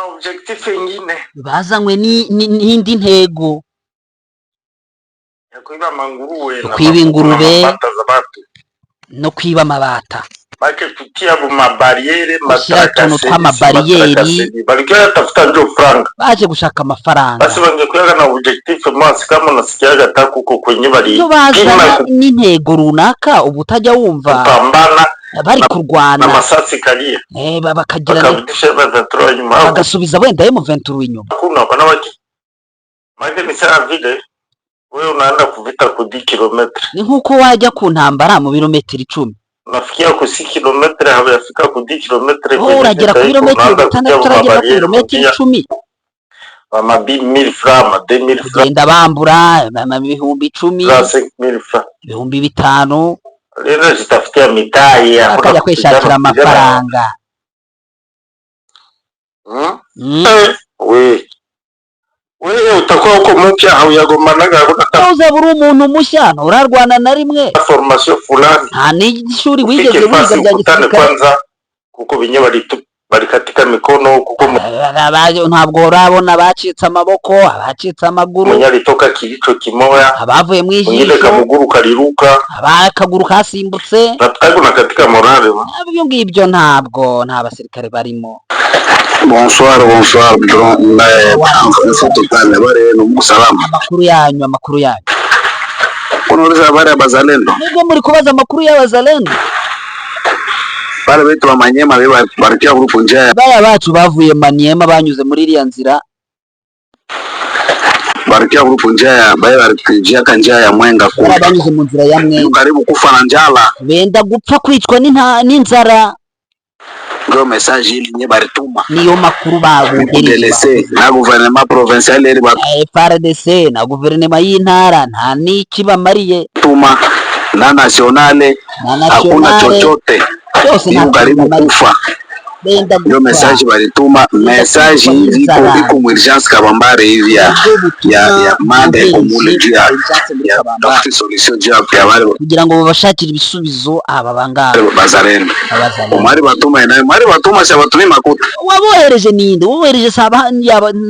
objectif nyingine bazanywe n'indi ntego ya kwiba manguruwe na kwiba ingurube no kwiba amabata make kutia barriere masarakasi barriere balikuwa tafuta ndio franga baje gushaka amafaranga basi bangekuwa na objectif mwasi kama nasikiaga takuko kwenye bari n'intego runaka ubutajya wumva pambana bari kurwana na masasi kalia bakagira bagasubiza wenda M23 inyuma kuna bana baki make ni sana vile wewe unaenda kuvita ku 10 km ni nkuko wajya ku ntambara mu birometero 10 nafikia ku 6 km haba yafika ku 10 km uragera ku kilometero 6 turagera ku kilometero 10 mama 1000 francs 2000 francs genda bambura mama 10,000 5,000 rero zitafutia mitai akajya kwishakira amafaranga wewe utakuwa uko mpya au yagomanaga uza buri umuntu mushya urarwana na rimwe formation fulani ni ishuri wigeze wiga bya gisirikare kwanza kuko binye bari katika mikono kuko ntabwo urabona bacitse amaboko abacitse amaguru munyaritoka kirico kimoya abavuye mu ijisho munyile kamuguru kariruka abakaguru kasimbutse na katika morale ibyo ngibyo ntabwo nta basirikare barimo. Bonsoir bare no musalama amakuru yanyu kunoriza bare bazalendo nibwo muri kubaza amakuru y'abazalendo bare betu wa Manyema barikia grupu njaya baya bacu bavuye Manyema banyuze muri iriya nzira barikia grupu njaya baya barikijia kanjia ya Mwenga ku banyuze mu nzira ya Mwenga karibu kufa na njala benda gupfa kwicwa n'inzara ndio message ili nye barituma niyo makuru babugereye na gouvernement provincial eri ba FARDC na gouvernement y'intara nta niki bamariye tuma na nationale hakuna chochote cyose nta karibu kufa ndio message barituma message iko mu urgence kabambare hivi ya mande kumule ya doctor solution ya bari kugira ngo babashakire ibisubizo aba bangara bazarendo umari batuma nayo mari batuma se batumi makuta wabohereje ninde wohereje saba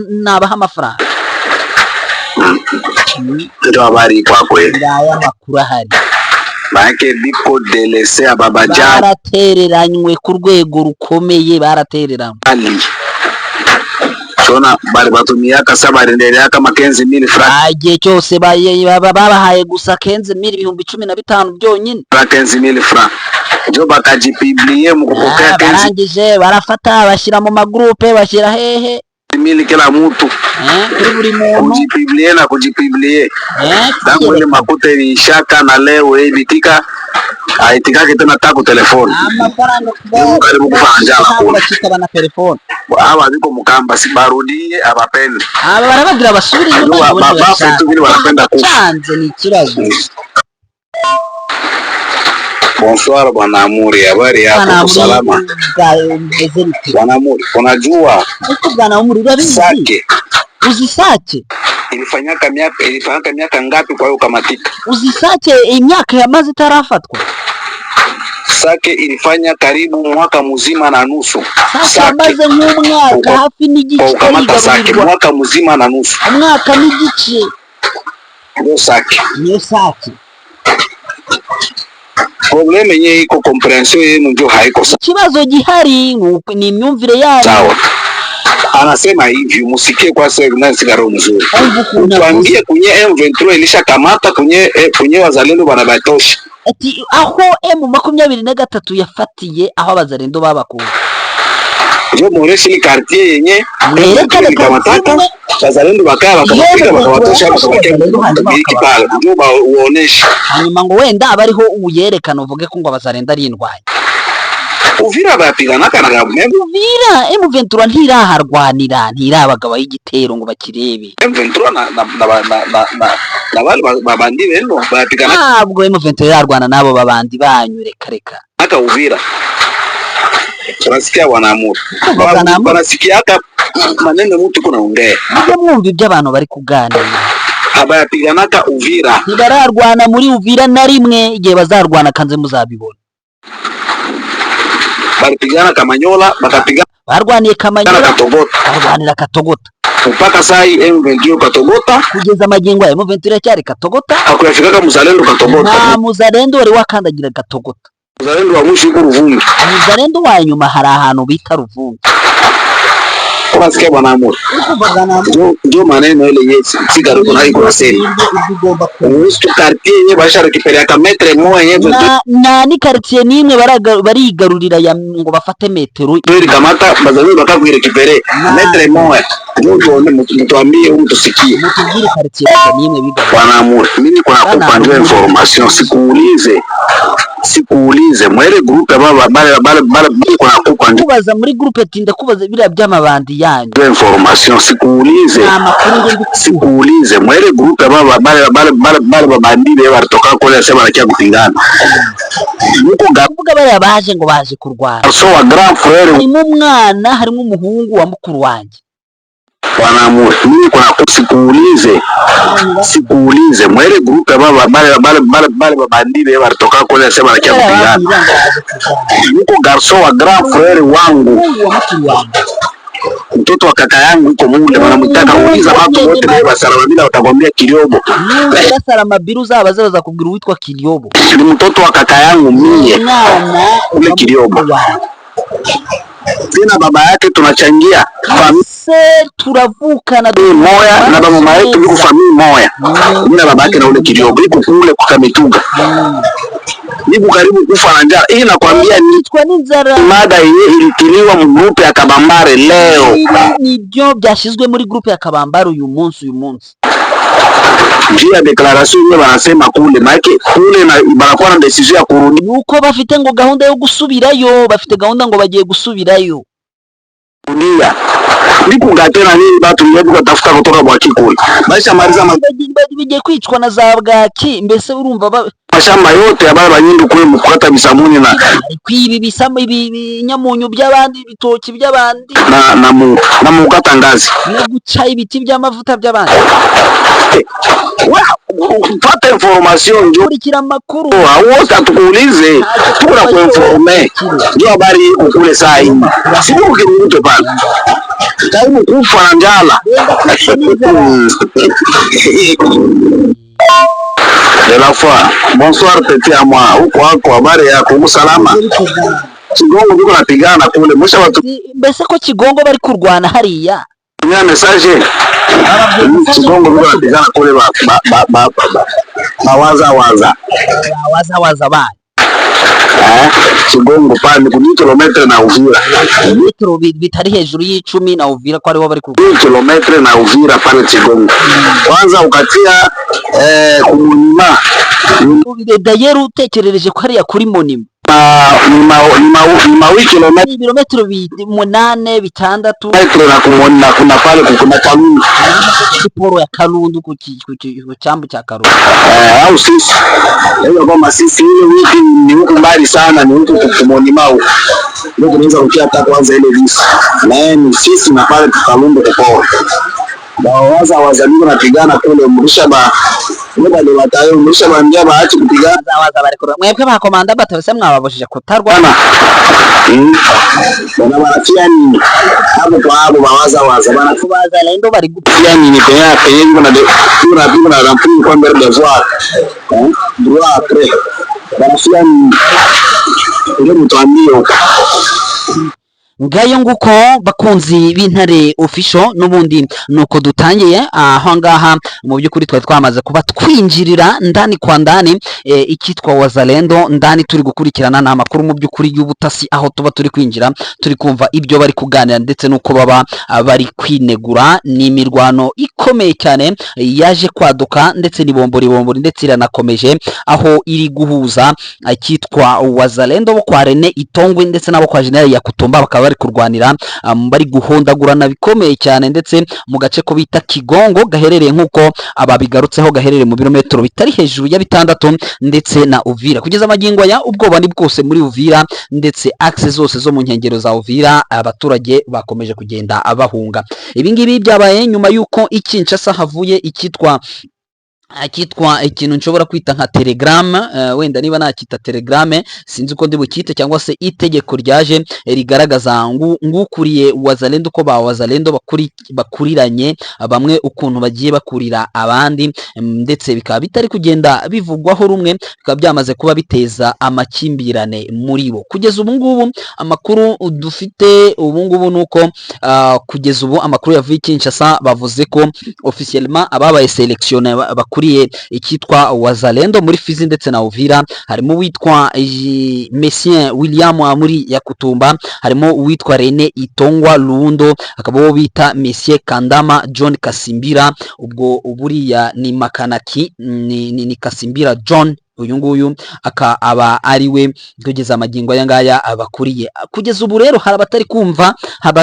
nabaha amafaranga ndio habari kwa kweli aya makuru ahari banke biko delese ababaja baratereranywe ku rwego rukomeye baratereranywe ali sona bari batumia kasaba rendelea kama 15,000 francs agiye cyose babahaye gusa 15,015 byonyine 15,000 francs jo bakajipublier mu kupokea barangije barafata bashyira mu magroupe bashyira hehe 1000 kila mtu kuri buri muntu kujipublier dango ile makuta ilishaka na leo bitika aitika kitana taku telefoni amafaranga karibu kufanya kuna kika bana telefoni aba biko mukamba si barudie abapende aba barabagira basubire inyuma baba fetu bili wanapenda kufanze ni kibazo. Bonsoir bwana Amuri, habari yako? Salama bwana Amuri. Unajua bwana Amuri Sake uzisake ilifanyaka miaka ngapi kwa hiyo kamatika? Uzisake imyaka yamaze tarafatwa. Sake ilifanya karibu mwaka mzima na nusu. Sake maze mwaka hafi n'igice karibu Sake mwaka mzima na nusu. Mwaka n'igice. Ndio Sake. Ndio Sake. Probleme yenyewe iko comprehension yenu ndio haiko sawa. Kibazo gihari ni imyumvire yao. Sawa. Anasema hivi musikie kwa sasa na sigaro mzuri. Tuambie kwenye M23 ilishakamata kwenye wazalendo banabatosha. Ati aho M23 yafatiye aho abazalendo babakuye. Ndio muoneshe ni quartier yenye ikamataka wazalendo bakaya bakabafika bakawatosha bakabakeka ndio uoneshe. Hanyuma ngo wenda abariho uyerekana uvuge ko ngo abazalendo ari indwaye. Uvira bapigana kana Uvira M23 ntiraharwanira ntirabagaba y'igitero ngo bakirebe. M23 na bali babandi beno bapigana. Ntabwo M23 yarwana nabo babandi banyu reka. Aka Uvira tunasikia wanaamuru wanasikia hata maneno mtu kuna ongea ndio mwumva ibyo abantu bari kuganira abayapiganaka Uvira ntibararwana muri Uvira na rimwe igihe bazarwana kanze muzabibona baripigana Kamanyola bakapigana barwaniye Kamanyola Katogota barwanira Katogota mpaka saa hii M23 Katogota kugeza magingo ya M23 cyari Katogota hakuyafika Muzalendo Katogota nta Muzalendo wari wakandagira Katogota. Muzalendo wa mwisho uko Ruvungi, Muzalendo wa nyuma hari ahantu bita Ruvungi. unasikia bwana Amuri, ndio maneno ile yesi sigaro kuna iko nasema usitu quartier yenye basha récupérer ka metre moya yenye na ni quartier nimwe barigarurira ya ngo bafate metero ili kamata bazali bakaguye récupérer metre moya. Ndio mtuambie huyu tusikie mutugire quartier nimwe biga bwana Amuri. Mimi kuna kupandwa information sikuulize mwere groupe bale kuna kupandwa kubaza muri groupe tinda kubaza bira by'amabandi yanyu information sikuulize mwere groupe bale babandi be baritoka kole sema nakia kupingana kuvuga bale baje ngo baje kurwana. So wa grand frère harimo umwana harimo umuhungu wa mukuru wanje bwana Amuri. Mimi kuna sikuulize mwere groupe bale babandi be baritoka kole sema nakia kupingana yuko garso wa grand frère wangu mtoto wa kaka yangu uko mule wanamtaka kuuliza watu wote na Salama bila watakwambia Kiliobo. Salama biru zaba za kubwira witwa Kiliobo. Ni mtoto wa kaka yangu mie ule Kiliobo. Tena baba yake tunachangia familia turavuka na moya na mama yetu biko familia moya. Mimi baba yake na ule Kiliobo iko kule kwa Kamituga. Nipo karibu kufa na njaa. Hii nakwambia ni mada yenye ilitiliwa mu groupe ya Kabambare leo. Ni byo byashizwe muri groupe ya Kabambare uyu munsi. Njia declaration ile wanasema kule maana kule na barakuwa na decision ya kurudi. Nuko bafite ngo gahunda yo gusubirayo, bafite gahunda ngo bagiye gusubirayo. Ndia. Nipo ngatena nini batu yetu kutafuta kutoka kwa kikuli. Maisha mariza bigiye kwicwa na za bwaki mbese urumva mashamba yote ababa banyindu kwe mukata bisamuni na kwibi bisamo ibinyamunyu by'abandi bitoki by'abandi na mukata ngazi no guca ibiti by'amavuta by'abandi. Pata information ndio kurikira makuru wote atukuulize tukuna kwa informe ndio habari iko kule saa hii sio ukirudi pale karibu kufa na njala. De la fois bonsoir tete à moi huko wako habari yako usalama Kigongo biko napigana kule mwisho watu mbese ko Kigongo bari kurwana hariya nya message Kigongo biko napigana kule waza ba Kigongo pale ku kilometre na Uvira metro bitari hejuru y'10 na Uvira ko ari ho bari ku kilometre na Uvira pale Kigongo kwanza ukatia kumunima dayeru utekerereje ko hariya kuri Monima ni kilometro 8 bitandatu metro na kumona kuna pale kuna Kalundu siporo ya Kalundu ku cyambu cya Kalundu au sisi hiyo kama sisi ile wiki ni huko mbali sana ni huko kumonima huko ndio tunaweza kutia hata kwanza ile visa na ni sisi na pale Kalundu kwa wazaliwa napigana kule mrishaba nibale batayo mrishaba ndia baachi kupigana bari kure mwebwe ba komanda batose mwababujije kutarwana bana barafia nini hapo kwa hapo bana kubaza lendo bari gupia nini pea pengo na tuna rampu kwa mbele devoir droit après barafia nini ndio mtuambie ngayo nguko bakunzi b'Intare official n'ubundi nuko dutangiye aho ngaha mu by'ukuri twari twamaze kuba twinjirira ndani kwa ndani ikitwa Wazalendo ndani turi gukurikirana na makuru mu by'ukuri y'ubutasi aho tuba turi kwinjira turi kumva ibyo bari kuganira ndetse nuko baba bari kwinegura n'imirwano ikomeye cyane yaje kwaduka ndetse nibombori ndetse iranakomeje aho iri guhuza ikitwa Wazalendo bo kwa Rene Itongwe ndetse nabo kwa General Yakutumba bakaba bari kurwanira bari guhondagurana bikomeye cyane ndetse mu gace ko bita Kigongo gaherereye nkuko ababigarutseho gaherereye mu birometero bitari hejuru ya 6 ndetse na Uvira kugeza magingo ya ubwoba ni bwose muri Uvira ndetse access zose zo mu nkengero za Uvira abaturage bakomeje kugenda abahunga. Ibi ngibi byabaye nyuma yuko Kinshasa havuye ikitwa akitwa ikintu nshobora kwita nka telegram, wenda niba nakita telegram sinzi uko ndi bukite, cyangwa se itegeko ryaje rigaragaza ngukuriye Wazalendo ko ba Wazalendo bakuriranye bamwe ukuntu bagiye bakurira abandi, ndetse bikaba bitari kugenda bivugwaho rumwe, bikaba byamaze kuba biteza amakimbirane muri bo. Kugeza ubu ngubu amakuru dufite ubu ngubu nuko kugeza ubu amakuru yavuye Kinshasa bavuze ko officiellement ababaye sélectionné bakuriye ikitwa Wazalendo muri Fizi ndetse na Uvira, harimo witwa Messien William muri Yakutumba, harimo uwitwa Rene Itongwa Lundo, akaba bo bita Messier Kandama John Kasimbira, ubwo buriya ni makanaki ni Kasimbira John, uyu nguyu akaba ari we kugeza amagingo aya ngaya abakuriye. Kugeza ubu rero hari abatari kumva, hari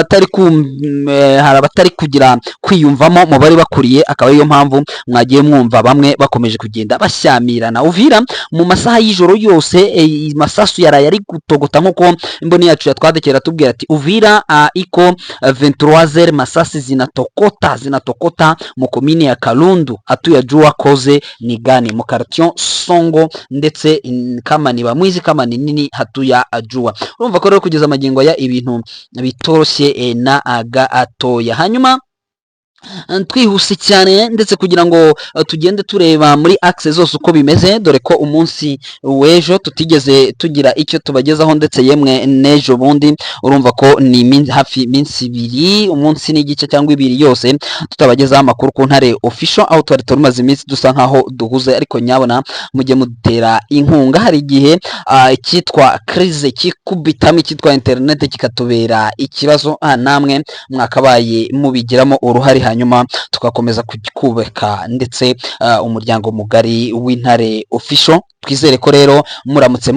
abatari kugira kwiyumvamo mu bari bakuriye, akaba ariyo mpamvu mwagiye mwumva bamwe bakomeje kugenda bashyamirana. Uvira mu masaha y'ijoro yose masasu yaraye ari gutogota, nkuko imboni yacu yatwadekera tubwira ati Uvira iko 23h masasi zinatokota mu komine ya Kalundu atuya Jua Koze ni gani mu quartier Songo ndetse kama ni bamwizi kama ni nini hatuya Jua. Urumva ko rero kugeza amagingo ya ibintu bitoroshye na aga atoya. Hanyuma twihuse cyane ndetse kugira ngo tugende tureba muri axe zose uko bimeze, dore ko umunsi w'ejo tutigeze tugira icyo tubagezaho, ndetse yemwe n'ejo bundi urumva ko ni hafi iminsi ibiri, umunsi n'igice cyangwa ibiri yose tutabagezaho amakuru ku Ntare Official, aho twari tumaze iminsi dusa nkaho duhuze, ariko nyabona mujye mudutera inkunga. Hari igihe cyitwa crise kikubitamo, cyitwa internet kikatubera ikibazo, namwe mwakabaye mubigiramo uruhare, hanyuma tugakomeza kubaka ndetse umuryango mugari w'Intare Official. Twizere ko rero muramutse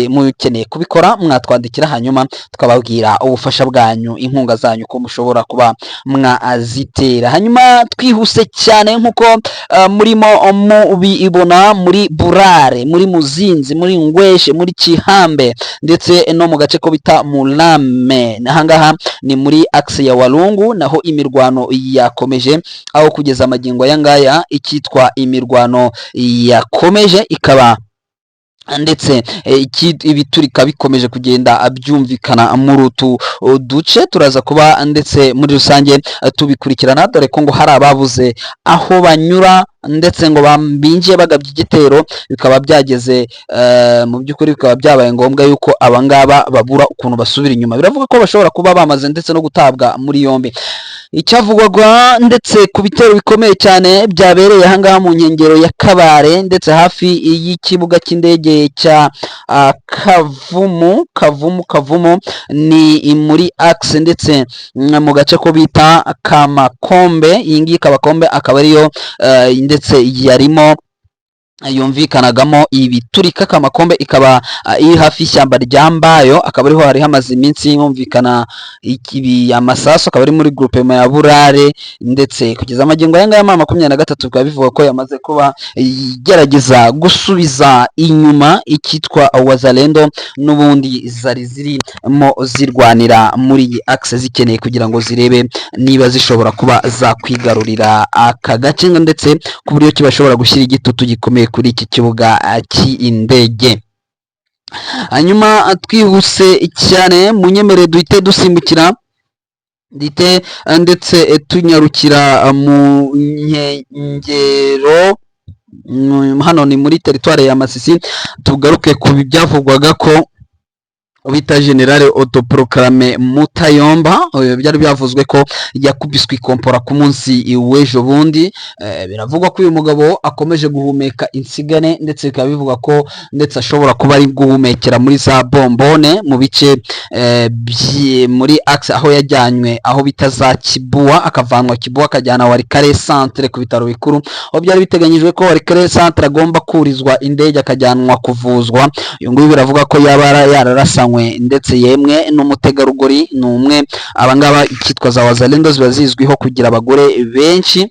mukeneye kubikora mwatwandikira, hanyuma tukababwira ubufasha bwanyu, inkunga zanyu ko mushobora kuba mwazitera. Hanyuma twihuse cyane nkuko murimo mubibona muri Burare, muri Muzinzi, muri Ngweshe, muri Kihambe ndetse no mu gace ko bita Mulame. Ahangaha ni muri axe ya Walungu, naho imirwano yakomeje, aho kugeza amagingo aya ngaya ikitwa imirwano yakomeje, ikaba ndetse ibiturika bikomeje kugenda byumvikana muri utu duce. Turaza kuba ndetse muri rusange tubikurikirana, dore ko ngo hari ababuze aho banyura ndetse ngo binjiye bagabye igitero, bikaba byageze mu by'ukuri bikaba byabaye ngombwa yuko abangaba babura ukuntu basubira inyuma. Biravuga ko bashobora kuba bamaze ndetse no gutabwa muri yombi. Icyavugwaga ndetse ku bitero bikomeye cyane byabereye ahangaha mu nkengero ya Kabare ndetse hafi y'ikibuga cy'indege cya Kavumu ni muri axe ndetse mu gace ko bita Kamakombe. Iyi ngiyi Kamakombe akaba ariyo ndetse yarimo yumvikanagamo ibiturika. Kamakombe ikaba iri hafi y'ishyamba rya Mbayo, akaba ariho hari hamaze iminsi yumvikana amasasu, akaba ari muri groupement ya Burare, ndetse kugeza amagingo aya ngaya 23 bikaba bivuga ko yamaze kuba igerageza gusubiza inyuma ikitwa Wazalendo, n'ubundi zari zirimo zirwanira muri iyi axe zikeneye kugira ngo zirebe niba zishobora kuba zakwigarurira aka gace, ndetse ku buryo kibashobora gushyira igitutu gikomeye kuri iki kibuga cy'indege. Hanyuma twihuse cyane munyemere duhite dusimbukira ndetse tunyarukira mu nkengero, hano ni muri teritware ya Masisi. Tugaruke ku byavugwaga ko bita General Autoproclame Mutayomba, byari byavuzwe ko yakubiswe ikompora ku munsi w'ejo bundi. Biravugwa ko uyu mugabo akomeje guhumeka insigane, ndetse bikaba bivuga ko ndetse ashobora kuba ari guhumekera muri za bombone mu bice muri axe, aho yajyanywe aho bita za Kibua, akavanwa Kibua akajyana Walikale centre ku bitaro bikuru, aho byari biteganyijwe ko Walikale centre agomba kurizwa indege akajyanwa kuvuzwa. Uyu nguyu biravuga ko yaba yararasanywe ndetse yemwe n'umutegarugori n'umwe. Abangaba ikitwa za Wazalendo ziba zizwiho kugira abagore benshi.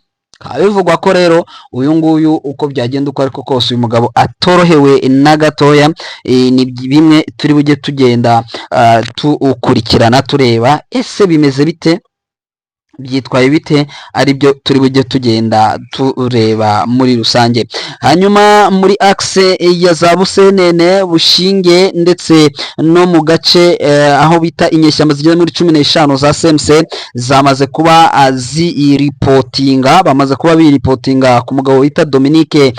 Bivugwa ko rero uyu nguyu uko byagenda uko ariko kose uyu mugabo atorohewe na gatoya. Ni bimwe turi bujye tugenda tukurikirana tureba ese bimeze bite byitwaye bite, aribyo turi bujye tugenda tureba muri rusange. Hanyuma muri axe ya za Busenene, Bushinge ndetse no mu gace aho bita inyeshyamba zigeze muri 15 za CMC zamaze kuba ziripotinga, bamaze kuba biripotinga ku mugabo wita Dominique,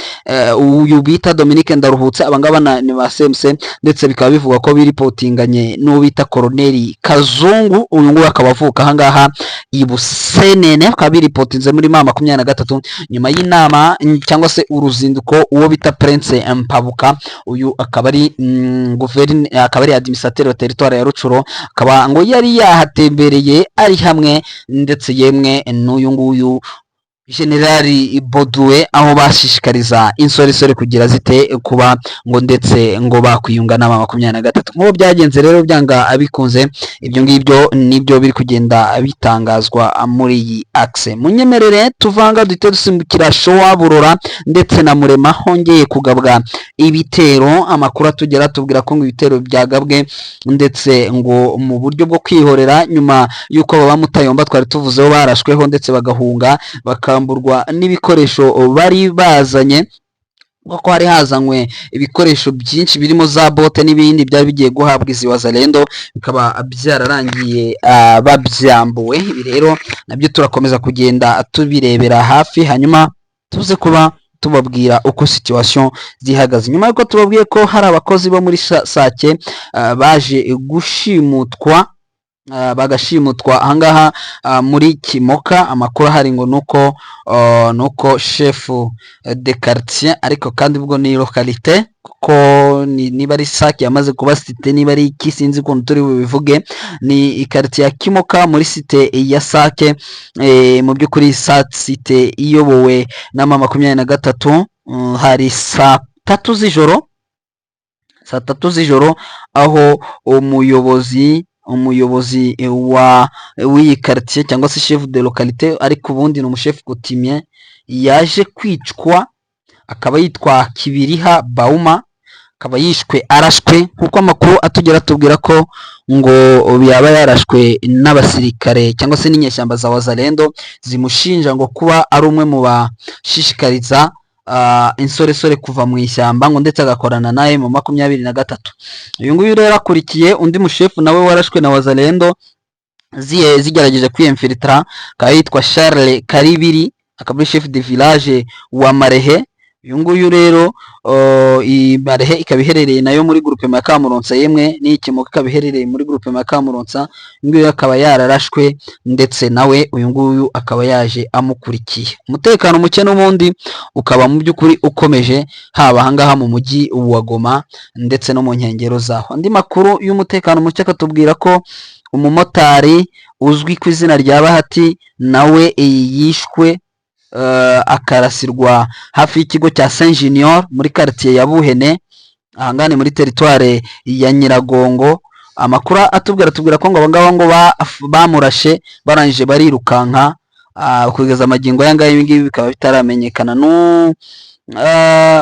uyu bita Dominique Ndaruhutse. Abangaba ni ba CMC, ndetse bikaba bivuga ko biripotinganye n'uwo bita Colonel Kazungu. Uyu nguyu akaba avuka ahangaha i Busenene, akaba biripotinze muri mama 23 nyuma y'inama cyangwa se uruzinduko uwo bita Prince Mpabuka. Uyu akaba ari akaba ari administrateur wa territoire ya Rucuro, akaba ngo yari yahatembereye ari hamwe ndetse yemwe n'uyu nguyu Generali Bodoué, aho bashishikariza insoresore kugira zite kuba ngo ndetse ngo bakwiyunga na 23. Nk'uko byagenze rero byanga abikunze, ibyo ngibyo nibyo biri kugenda bitangazwa muri iyi axe. Munyemerere tuvanga duhite dusimbukira Showa, Burora ndetse na Murema, hongeye kugabwa ibitero. Amakuru atugera tubwira ko ngo ibitero byagabwe ndetse ngo mu buryo bwo kwihorera, nyuma yuko baba Mutayomba twari tuvuzeho barashweho ndetse bagahunga bakamburwa n'ibikoresho bari bazanye, kuko hari hazanywe ibikoresho byinshi birimo za bote n'ibindi byari bigiye guhabwa izi Wazalendo, bikaba byararangiye babyambuwe. Ibi rero nabyo turakomeza kugenda tubirebera hafi, hanyuma tuze kuba tubabwira uko situation zihagaze. Nyuma yuko tubabwiye ko hari abakozi bo muri Sake baje gushimutwa, bagashimutwa ahangaha muri Kimoka. Amakuru hari ngo nuko chef de quartier, ariko kandi ubwo ni localité, kuko niba ari Sake yamaze kuba cité, niba ari iki sinzi ukuntu turi bubivuge. Ni quartier ya Kimoka muri cité ya Sake, mu by'ukuri cité iyobowe na mama 23. Hari saa 3 z'ijoro aho umuyobozi w'iyi quartier cyangwa se chef de localité, ariko ubundi ni umuchef coutumier, yaje kwicwa. Akaba yitwa Kibiriha Bauma, akaba yishwe arashwe, nkuko amakuru atugera tubwira ko ngo yaba yarashwe n'abasirikare cyangwa se n'inyeshyamba za Wazalendo zimushinja ngo kuba ari umwe mu bashishikariza insoresore kuva mu ishyamba, ngo ndetse agakorana naye mu 23. Uyu nguyu rero akurikiye undi mushefu nawe warashwe na Wazalendo zigerageje kwiyemfiltra, akaba yitwa Charles Karibiri, akaba ari chef de village wa Marehe. Uyu nguyu rero Marehe ikaba iherereye nayo muri groupe ya Kamuronsa, yemwe n'Ikimoka ikaba iherereye muri groupe ya Kamuronsa. Uyu nguyu akaba yararashwe ndetse nawe uyu nguyu akaba yaje amukurikiye. Umutekano muke n'ubundi ukaba mu by'ukuri ukomeje, haba ahangaha mu mujyi wa Goma ndetse no mu nkengero zaho. Andi makuru y'umutekano muke akatubwira ko umumotari uzwi ku izina rya Bahati nawe yishwe akarasirwa hafi y'ikigo cya Saint Junior muri quartier ya Buhene, ahangane muri territoire ya Nyiragongo. Amakuru atubwira ko ngo abangaba ngo bamurashe barangije barirukanka, kugeza amagingo yanga y'ibingibi bikaba bitaramenyekana.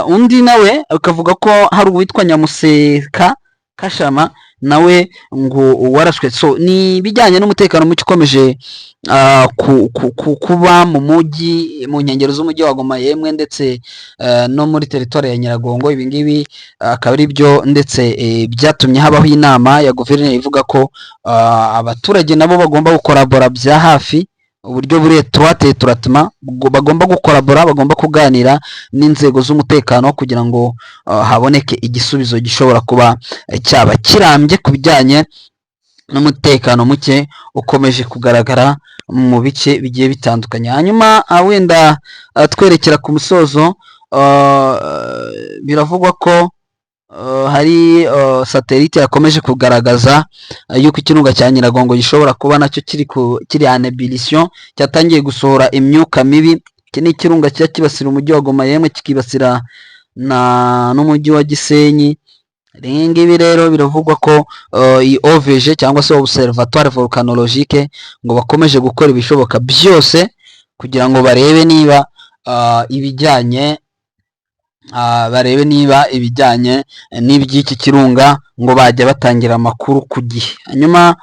Undi nawe akavuga ko hari uwitwa Nyamuseka Kashama nawe ngo warashwe. So ni bijyanye n'umutekano muke ukomeje kuba mu mujyi, mu nkengero z'umujyi wa Goma, yemwe ndetse no muri territoire ya Nyiragongo. Ibi ngibi akaba ari byo ndetse byatumye habaho inama ya guverineri ivuga ko abaturage nabo bagomba gukorabora bya hafi, uburyo buri étroit traitement, bagomba gukorabora, bagomba kuganira n'inzego z'umutekano kugira ngo haboneke igisubizo gishobora kuba cyaba kirambye ku bijyanye n'umutekano muke ukomeje kugaragara mu bice bigiye bitandukanye. Hanyuma wenda twerekera ku musozo, biravugwa ko hari satellite yakomeje kugaragaza yuko ikirunga cya Nyiragongo gishobora kuba nacyo kiri en ébullition, cyatangiye gusohora imyuka mibi. Iki ni ikirunga cya kibasira umujyi wa Goma, yemwe kikibasira n'umujyi wa Gisenyi. Ibi rero biravugwa ko iyi OVG cyangwa se Observatoire Volcanologique ngo bakomeje gukora ibishoboka byose kugira ngo barebe niba ibijyanye n'iby'iki kirunga ngo bajya batangira amakuru ku gihe. Hanyuma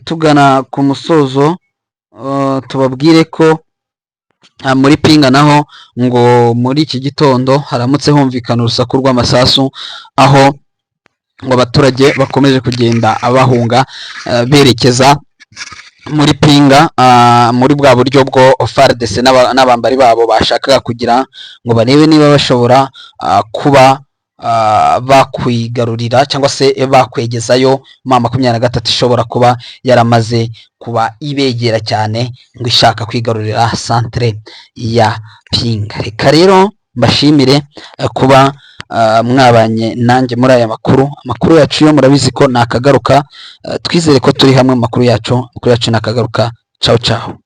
tugana ku musozo, tubabwire ko muri Pinga naho ngo muri iki gitondo haramutse humvikana urusaku rw'amasasu, aho ngo abaturage bakomeje kugenda bahunga berekeza muri Pinga, muri bwa buryo bwo FARDC n'abambari babo bashakaga kugira ngo barebe niba bashobora kuba bakwigarurira cyangwa se bakwegezayo M23 ishobora kuba yaramaze kuba ibegera cyane ngo ishaka kwigarurira centre ya Pinga. Reka rero mbashimire kuba mwabanye nanjye muri aya makuru yacu yo murabizi ko nakagaruka, twizere ko turi hamwe makuru yacu nakagaruka. Ciao ciao.